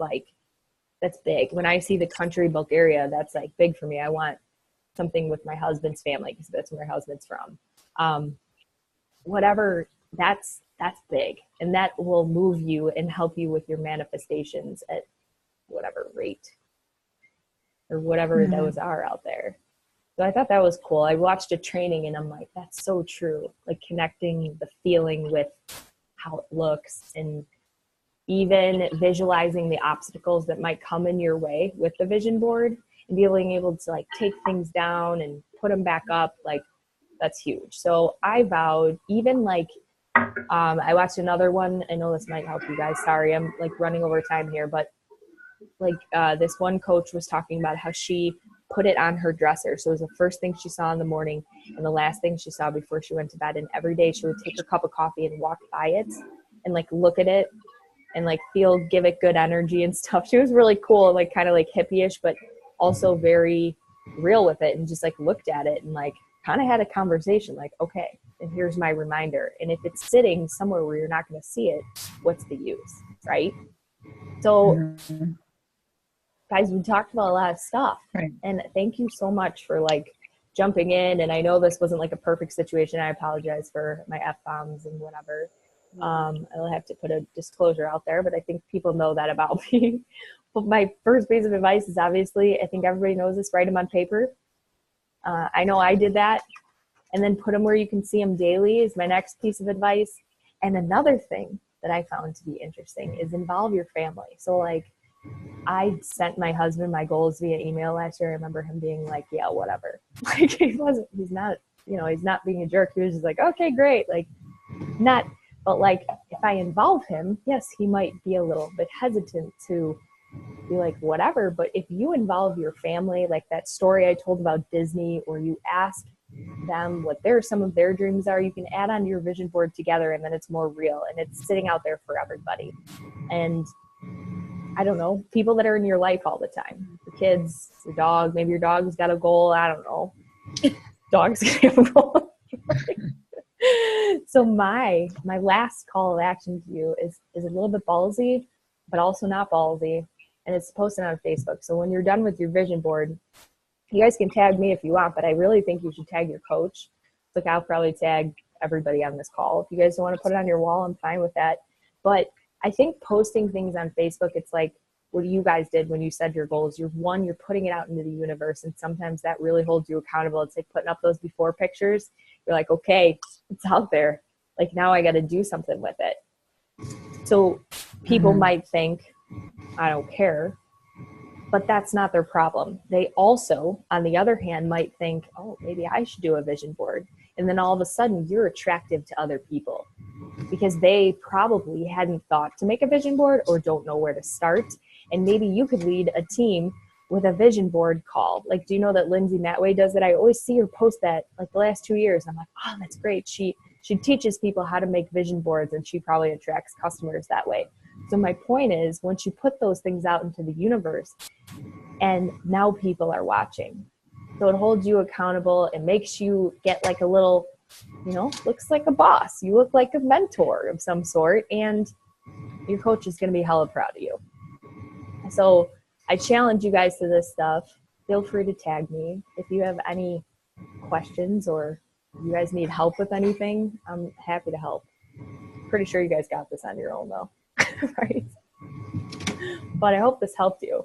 big. When I see the country Bulgaria, that's like big for me. I want something with my husband's family because that's where my husband's from. Whatever, that's big, and that will move you and help you with your manifestations at whatever rate or whatever those are out there. So I thought that was cool. I watched a training and I'm like, that's so true. Like connecting the feeling with how it looks and even visualizing the obstacles that might come in your way with the vision board and being able to like take things down and put them back up. Like that's huge. So I vowed, even like, I watched another one. I know this might help you guys. Sorry, I'm like running over time here, but like this one coach was talking about how she put it on her dresser. So it was the first thing she saw in the morning and the last thing she saw before she went to bed. And every day she would take her cup of coffee and walk by it and like look at it and like give it good energy and stuff. She was really cool, like kind of like hippie-ish, but also very real with it, and just like looked at it and like kind of had a conversation like, okay, and here's my reminder. And if it's sitting somewhere where you're not going to see it, what's the use, right? So guys, we talked about a lot of stuff, right? And thank you so much for like jumping in. And I know this wasn't like a perfect situation. I apologize for my F-bombs and whatever. I'll have to put a disclosure out there, but I think people know that about me. But my first piece of advice is obviously, I think everybody knows this, write them on paper. I know I did that. And then put them where you can see them daily is my next piece of advice. And another thing that I found to be interesting is involve your family. So like I sent my husband my goals via email last year. I remember him being like, yeah, whatever. Like he's not being a jerk. He was just like, okay, great. Like but like if I involve him, yes, he might be a little bit hesitant to be like, whatever. But if you involve your family, like that story I told about Disney, or you ask them what some of their dreams are, you can add on your vision board together, and then it's more real and it's sitting out there for everybody. And I don't know, people that are in your life all the time, the kids, your dog, maybe your dog's got a goal. I don't know. Dogs can have a goal. So my last call of action to you is a little bit ballsy, but also not ballsy. And it's posted on Facebook. So when you're done with your vision board, you guys can tag me if you want, but I really think you should tag your coach. Like I'll probably tag everybody on this call. If you guys don't want to put it on your wall, I'm fine with that. But I think posting things on Facebook, it's like what you guys did when you said your goals. You're putting it out into the universe, and sometimes that really holds you accountable. It's like putting up those before pictures. You're like, okay, it's out there. Like now I got to do something with it. So people might think, I don't care, but that's not their problem. They also, on the other hand, might think, oh, maybe I should do a vision board. And then all of a sudden you're attractive to other people because they probably hadn't thought to make a vision board or don't know where to start. And maybe you could lead a team with a vision board call. Like, do you know that Lindsay Matway does that? I always see her post that like the last 2 years. I'm like, oh, that's great. She teaches people how to make vision boards, and she probably attracts customers that way. So my point is, once you put those things out into the universe, and now people are watching. So it holds you accountable. It makes you get like a little, looks like a boss. You look like a mentor of some sort, and your coach is going to be hella proud of you. So I challenge you guys to this stuff. Feel free to tag me if you have any questions or you guys need help with anything. I'm happy to help. Pretty sure you guys got this on your own though, right? But I hope this helped you.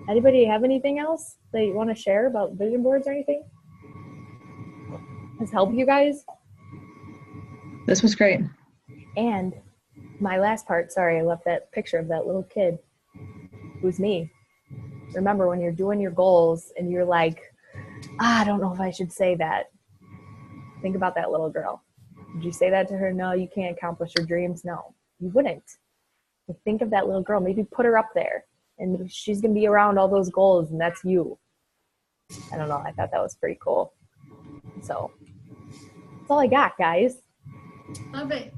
Anybody have anything else that you want to share about vision boards or anything? Has helped you guys? This was great. And my last part, sorry, I left that picture of that little kid who's me. remember when you're doing your goals and you're like, I don't know if I should say that. Think about that little girl. Would you say that to her? No, you can't accomplish your dreams. No, you wouldn't. But think of that little girl. Maybe put her up there, and she's going to be around all those goals, and that's you. I don't know. I thought that was pretty cool. So that's all I got, guys. Love it.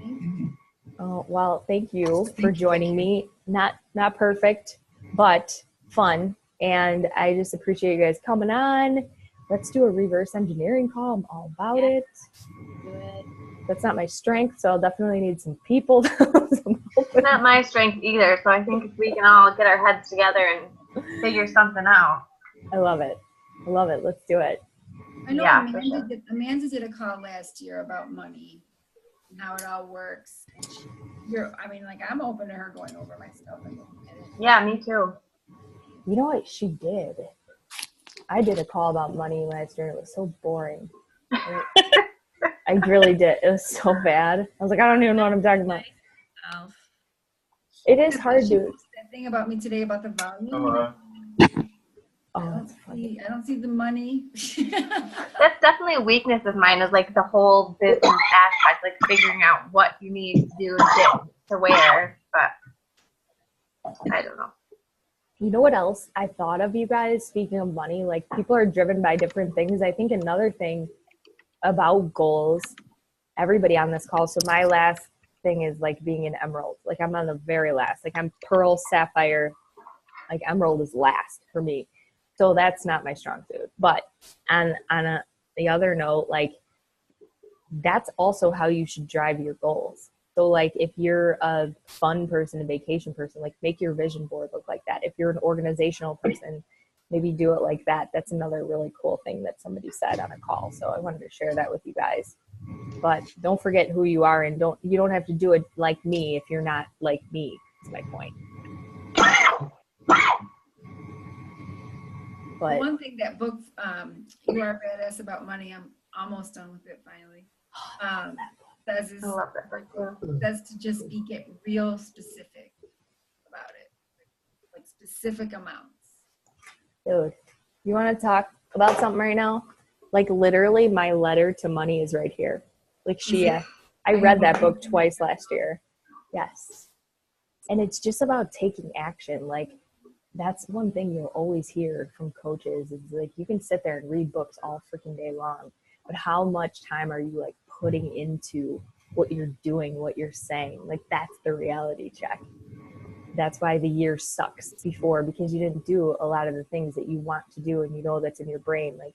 Thank you. Oh, well, thank you for joining me. Not perfect, but fun. And I just appreciate you guys coming on. Let's do a reverse engineering call. I'm all about it. Do it. That's not my strength, so I'll definitely need some people. It's not my strength either, so I think if we can all get our heads together and figure something out. I love it. I love it. Let's do it. I know Yeah, for Amanda did a call last year about money and how it all works. I'm open to her going over my stuff and looking at it. Yeah, me too. You know what? She did. I did a call about money last year. It was so boring. I really did. It was so bad. I was like, I don't even know what I'm talking about. Oh, It is hard She to. posted that thing about me today about the volume. Oh, that's funny. I don't see the money. That's definitely a weakness of mine, is like the whole business aspect, like figuring out what you need to do to get to where, but I don't know. You know what else I thought of, you guys? Speaking of money, like people are driven by different things. I think another thing about goals, everybody on this call. So my last thing is like being an emerald. Like I'm on the very last. Like I'm pearl, sapphire. Like emerald is last for me. So that's not my strong suit. But on the other note, like that's also how you should drive your goals. So like if you're a fun person, a vacation person, like make your vision board look like that. If you're an organizational person, maybe do it like that. That's another really cool thing that somebody said on a call. So I wanted to share that with you guys. But don't forget who you are, and you don't have to do it like me if you're not like me. That's my point. But one thing that book, You Are Badass About Money, I'm almost done with it finally. Says is I love that book too. says to just get real specific about it, like specific amounts. dude, you want to talk about something right now? Like literally my letter to money is right here. Like I read that book twice last year. Yes. And it's just about taking action. Like that's one thing you'll always hear from coaches is like, you can sit there and read books all freaking day long, but how much time are you like putting into what you're doing, what you're saying? Like that's the reality check. That's why the year sucks before, because you didn't do a lot of the things that you want to do and you know that's in your brain. Like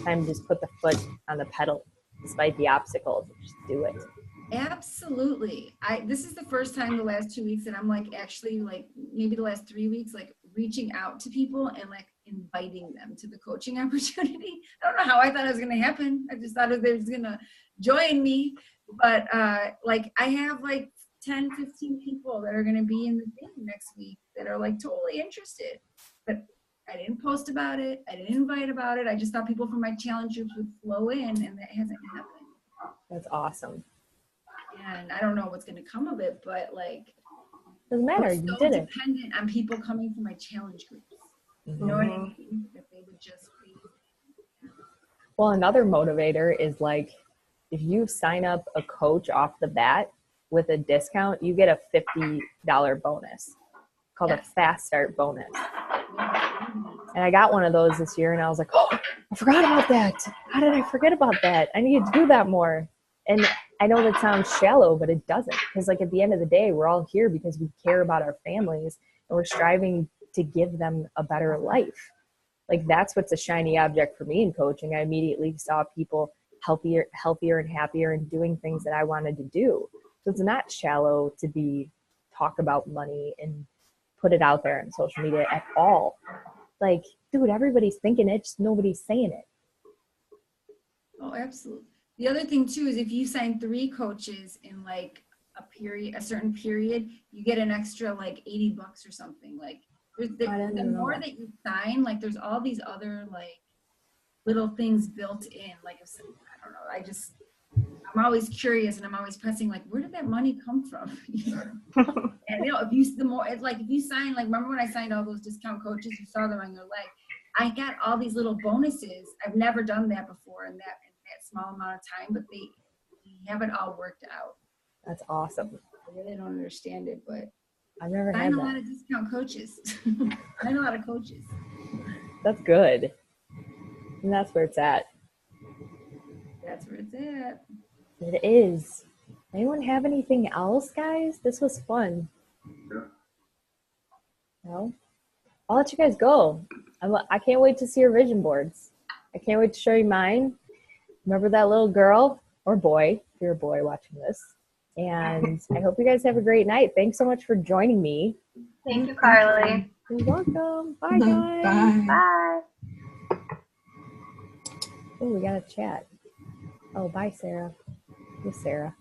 time to just put the foot on the pedal despite the obstacles. Just do it. Absolutely. This is the first time the last 2 weeks that I'm like actually like maybe the last 3 weeks like reaching out to people and like inviting them to the coaching opportunity. I don't know how I thought it was going to happen. I just thought they was going to join me, but like I have like 10, 15 people that are going to be in the thing next week that are like totally interested, but I didn't post about it. I didn't invite about it. I just thought people from my challenge groups would flow in, and that hasn't happened. That's awesome. And I don't know what's going to come of it, but like, Doesn't matter. I'm You so did it. dependent on people coming from my challenge groups. You know what I mean? If they would just please. Well, another motivator is like, if you sign up a coach off the bat with a discount, you get a $50 bonus called a fast start bonus. And I got one of those this year and I was like, oh, I forgot about that. How did I forget about that? I need to do that more. And I know that sounds shallow, but it doesn't. Because like at the end of the day, we're all here because we care about our families and we're striving to give them a better life. Like that's what's a shiny object for me in coaching. I immediately saw people healthier and happier and doing things that I wanted to do. So it's not shallow to talk about money and put it out there on social media at all. Like, dude, everybody's thinking it, just nobody's saying it. Oh, absolutely. The other thing too is if you sign 3 coaches in like a certain period, you get an extra like $80 or something. Like the more that you sign, like there's all these other like little things built in. Like if I don't know, I'm always curious and I'm always pressing like, where did that money come from? You know? And if you the more it's like if you sign, like remember when I signed all those discount coaches, you saw them on your leg. I got all these little bonuses. I've never done that before in that small amount of time, but they have it all worked out. That's awesome. I really don't understand it, but I've never sign had a lot that. of discount coaches. Sign a lot of coaches. That's good. And that's where it's at. That's where it's at. It is. Anyone have anything else, guys? This was fun. No? I'll let you guys go. I can't wait to see your vision boards. I can't wait to show you mine. Remember that little girl or boy, if you're a boy watching this. And I hope you guys have a great night. Thanks so much for joining me. Thank you, Carly. You're welcome. Bye, guys. Bye. Bye. Oh, we got a chat. Oh, bye, Sarah. Yes, Sarah.